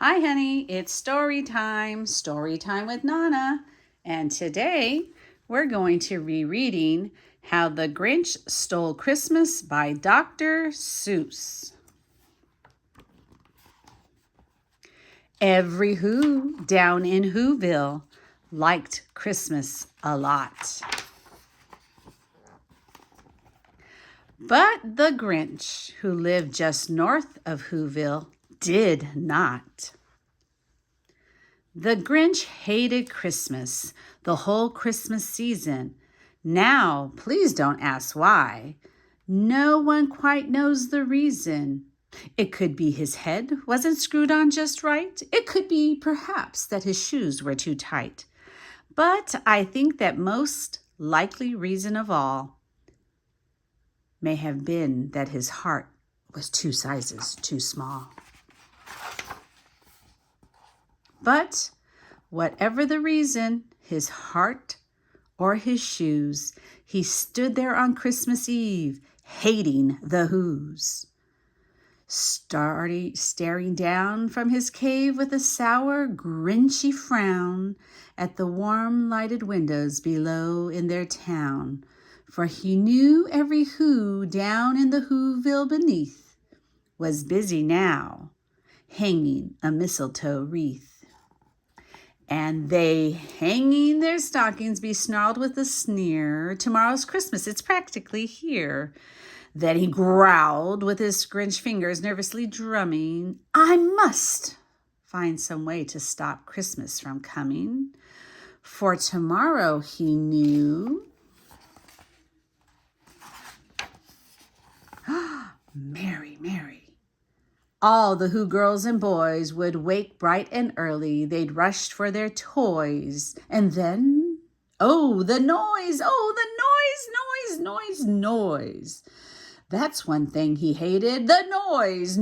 Hi, honey. It's story time with Nana. And today we're going to be reading How the Grinch Stole Christmas by Dr. Seuss. Every Who down in Whoville liked Christmas a lot. But the Grinch, who lived just north of Whoville, did not. The Grinch hated Christmas, the whole Christmas season. Now, please don't ask why. No one quite knows the reason. It could be his head wasn't screwed on just right. It could be, perhaps, that his shoes were too tight. But I think that most likely reason of all may have been that his heart was 2 sizes too small. But whatever the reason, his heart or his shoes, he stood there on Christmas Eve, hating the Whos. Staring down from his cave with a sour, grinchy frown at the warm lighted windows below in their town, for he knew every Who down in the Whoville beneath was busy now, hanging a mistletoe wreath. And they, hanging their stockings, be snarled with a sneer, "Tomorrow's Christmas, it's practically here." Then he growled with his Grinch fingers nervously drumming, "I must find some way to stop Christmas from coming. For tomorrow," he knew, Mary, Mary. All the Who girls and boys would wake bright and early. They'd rushed for their toys. And then, oh, the noise! Oh, the noise! That's one thing he hated. The noise.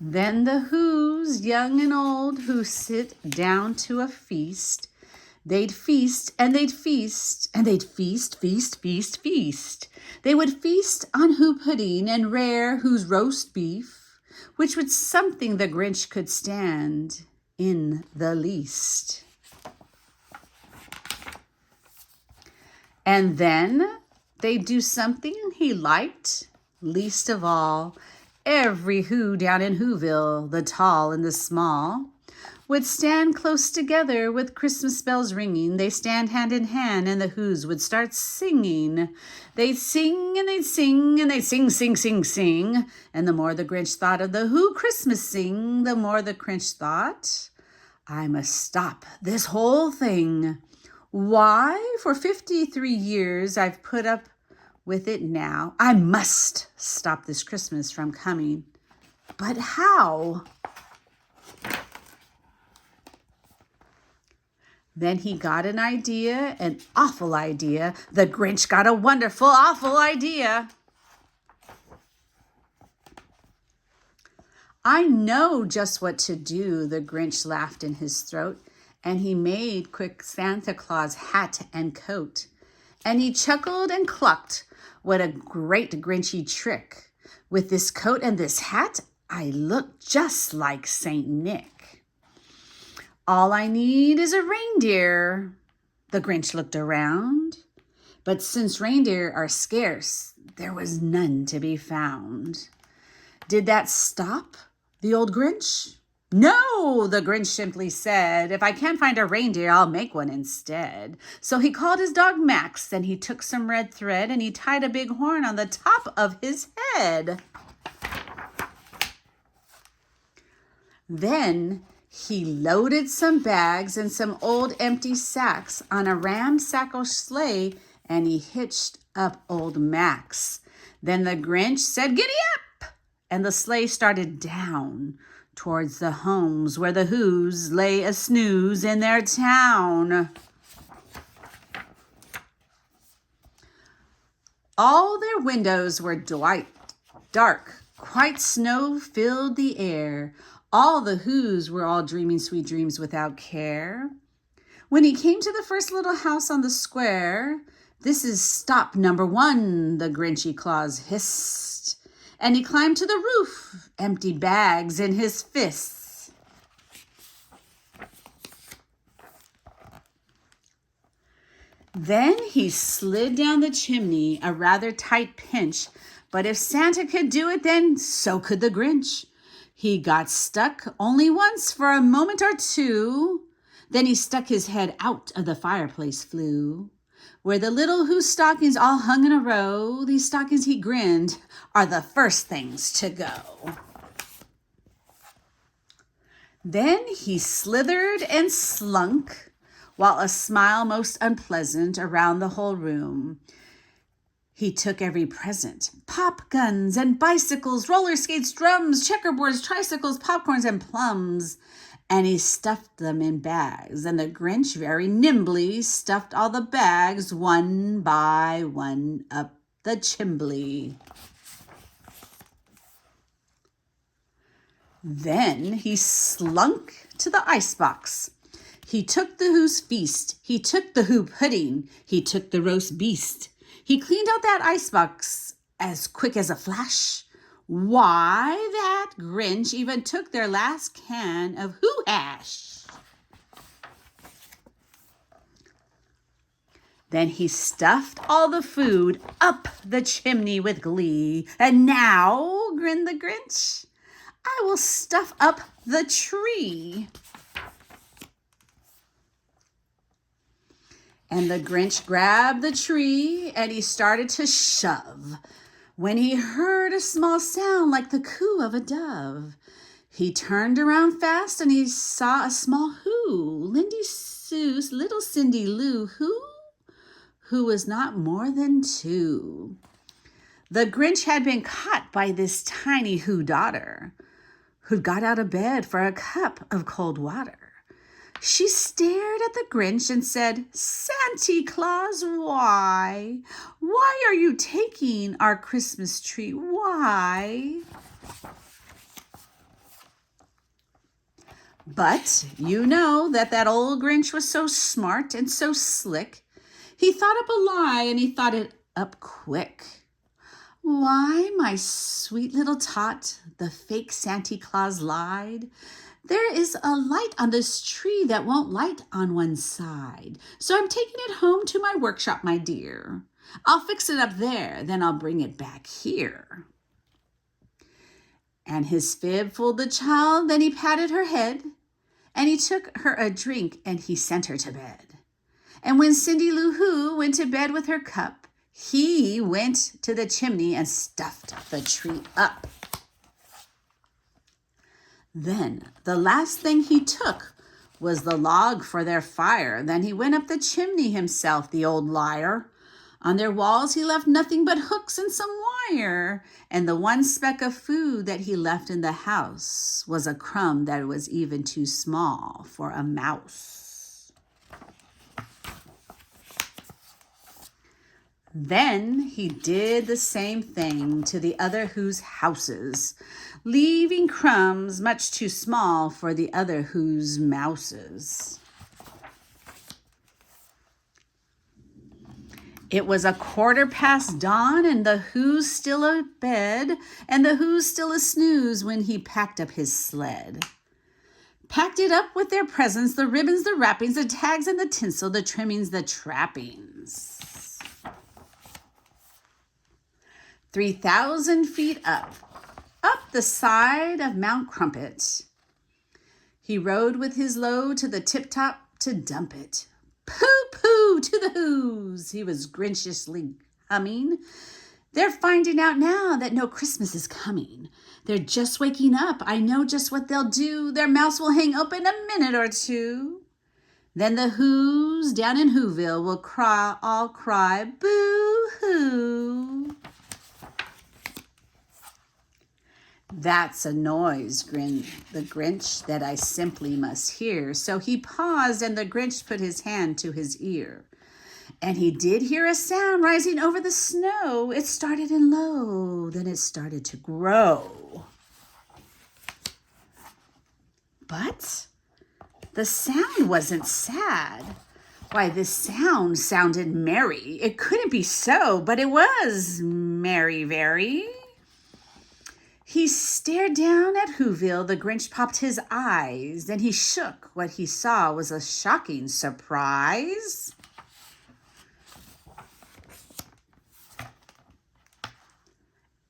Then the Whos, young and old, who sit down to a feast, they'd feast and they'd feast and they'd feast. They would feast on Who pudding and rare Who's roast beef, which was something the Grinch could stand in the least. And then they'd do something he liked least of all. Every Who down in Whoville, the tall and the small, would stand close together with Christmas bells ringing. They stand hand in hand and the Whos would start singing. They'd sing and they'd sing and they'd sing. And the more the Grinch thought of the Who Christmas sing, the more the Grinch thought, "I must stop this whole thing. Why? For 53 years I've put up with it now. I must stop this Christmas from coming. But how?" Then he got an idea, an awful idea. The Grinch got a wonderful, awful idea. "I know just what to do," the Grinch laughed in his throat, and he made quick Santa Claus hat and coat. And he chuckled and clucked, "What a great Grinchy trick. With this coat and this hat, I look just like Saint Nick. All I need is a reindeer." The Grinch looked around, but since reindeer are scarce, there was none to be found. Did that stop the old Grinch? "No," the Grinch simply said. "If I can't find a reindeer, I'll make one instead." So he called his dog Max, and he took some red thread, and he tied a big horn on the top of his head. Then he loaded some bags and some old empty sacks on a ramshackle sleigh, and he hitched up old Max. Then the Grinch said, "Giddy up!" and the sleigh started down towards the homes where the Whos lay a snooze in their town. All their windows were dark, quite snow filled the air. All the Whos were all dreaming sweet dreams without care. When he came to the first little house on the square, "This is stop number 1, the Grinchy Claus hissed. And he climbed to the roof, empty bags in his fists. Then he slid down the chimney, a rather tight pinch, but if Santa could do it, then so could the Grinch. He got stuck only once for a moment or two. Then he stuck his head out of the fireplace flue, where the little Who stockings all hung in a row. These stockings, he grinned, are the first things to go. Then he slithered and slunk, while a smile most unpleasant around the whole room. He took every present, pop guns and bicycles, roller skates, drums, checkerboards, tricycles, popcorns, and plums, and he stuffed them in bags, and the Grinch very nimbly stuffed all the bags one by one up the chimbley. Then he slunk to the icebox. He took the Who's feast, he took the Who pudding, he took the roast beast. He cleaned out that icebox as quick as a flash. Why, that Grinch even took their last can of Who hash. Then he stuffed all the food up the chimney with glee. And now, grinned the Grinch, I will stuff up the tree. And the Grinch grabbed the tree and he started to shove, when he heard a small sound like the coo of a dove. He turned around fast and he saw a small Who, Lindy Sue's little Cindy Lou, who was not more than 2. The Grinch had been caught by this tiny Who daughter, who'd got out of bed for a cup of cold water. She stared at the Grinch and said, "Santa Claus, why? Why are you taking our Christmas tree? Why?" But you know that old Grinch was so smart and so slick. He thought up a lie and he thought it up quick. "Why, my sweet little tot," the fake Santa Claus lied, "there is a light on this tree that won't light on one side. So I'm taking it home to my workshop, my dear. I'll fix it up there, then I'll bring it back here." And his fib fooled the child, then he patted her head, and he took her a drink and he sent her to bed. And when Cindy Lou Who went to bed with her cup, he went to the chimney and stuffed the tree up. Then the last thing he took was the log for their fire. Then he went up the chimney himself, the old liar. On their walls he left nothing but hooks and some wire. And the one speck of food that he left in the house was a crumb that was even too small for a mouse. Then he did the same thing to the other Who's houses, leaving crumbs much too small for the other Who's mouses. It was 1/4 dawn and the Who's still abed and the Who's still a snooze when he packed up his sled. Packed it up with their presents, the ribbons, the wrappings, the tags and the tinsel, the trimmings, the trappings. 3,000 feet up the side of Mount Crumpet. He rode with his load to the tip-top to dump it. "Pooh-pooh to the Who's," he was grinchishly humming. "They're finding out now that no Christmas is coming. They're just waking up. I know just what they'll do. Their mouths will hang open a minute or two. Then the Who's down in Whoville will all cry, boo-hoo." "That's a noise," grinned the Grinch, "that I simply must hear." So he paused and the Grinch put his hand to his ear. And he did hear a sound rising over the snow. It started in low, then it started to grow. But The sound wasn't sad. Why, this sound sounded merry. It couldn't be so, but it was merry very. He stared down at Whoville. The Grinch popped his eyes. Then he shook. What he saw was a shocking surprise.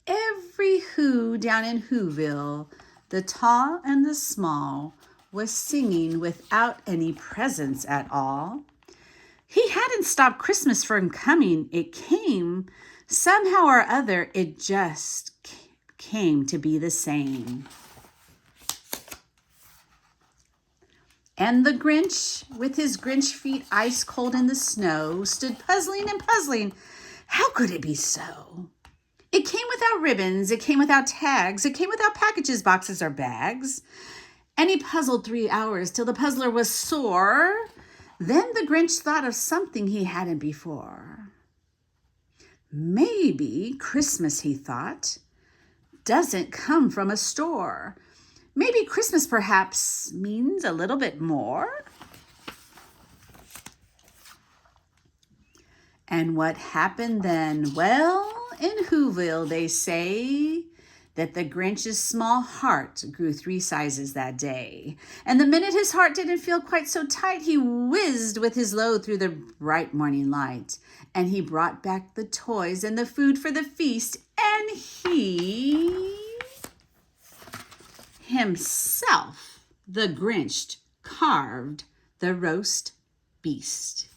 Every Who down in Whoville, the tall and the small, was singing without any presents at all. He hadn't stopped Christmas from coming. It came. Somehow or other, it just came to be the same. And the Grinch, with his Grinch feet ice cold in the snow, stood puzzling and puzzling. How could it be so? It came without ribbons. It came without tags. It came without packages, boxes, or bags. And he puzzled 3 hours till the puzzler was sore. Then the Grinch thought of something he hadn't before. Maybe Christmas, he thought, doesn't come from a store. Maybe Christmas perhaps means a little bit more. And what happened then? Well, in Whoville they say that the Grinch's small heart grew 3 sizes that day. And the minute his heart didn't feel quite so tight, he whizzed with his load through the bright morning light. And he brought back the toys and the food for the feast. And he, himself, the Grinch, carved the roast beast.